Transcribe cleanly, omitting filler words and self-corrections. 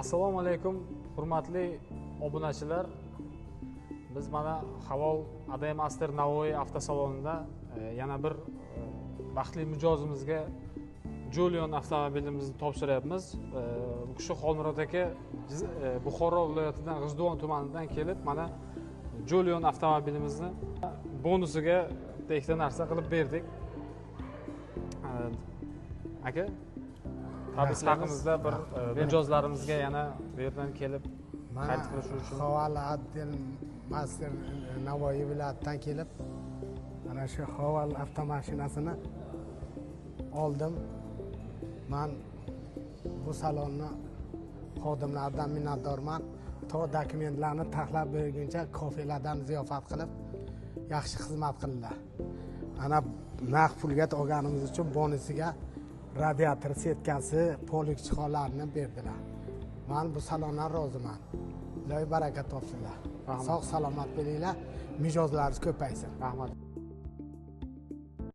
Assalomu alaykum, hurmatli obunachilar. Biz mana Havol Adem Aster Navoiy avtosalonida yana bir baxtli mijozimizga Julion avtomobilimizni topshiryapmiz. Bu kishi Xolmurod aka Buxoro viloyatidan G'ijduvon tumanidan kelib, mana Julion avtomobilimizni bonusiga ikkita narsa qilib berdik. Aka, tabriklashimizda bir mijozlarimizga yana bu yerdan kelib xarid qilish uchun Havol Adem Aster Navoiy viloyatidan kelib, mana shu Havol avtomashinasini oldim. Men bu salonni xodimlaridan minnatdorman. To dokumentlarni taxlab berguncha kafelardan ziyofat qilib, yaxshi xizmat qildilar. Ana naqd pulga olganimiz uchun bonusiga radiator setkasi, polik chiqonlarini berdilar. Men bu salondan roziman. Ilohi baraka topsinlar. Sog' salomat bo'linglar. Mijozlaringiz ko'paysin. Rahmat.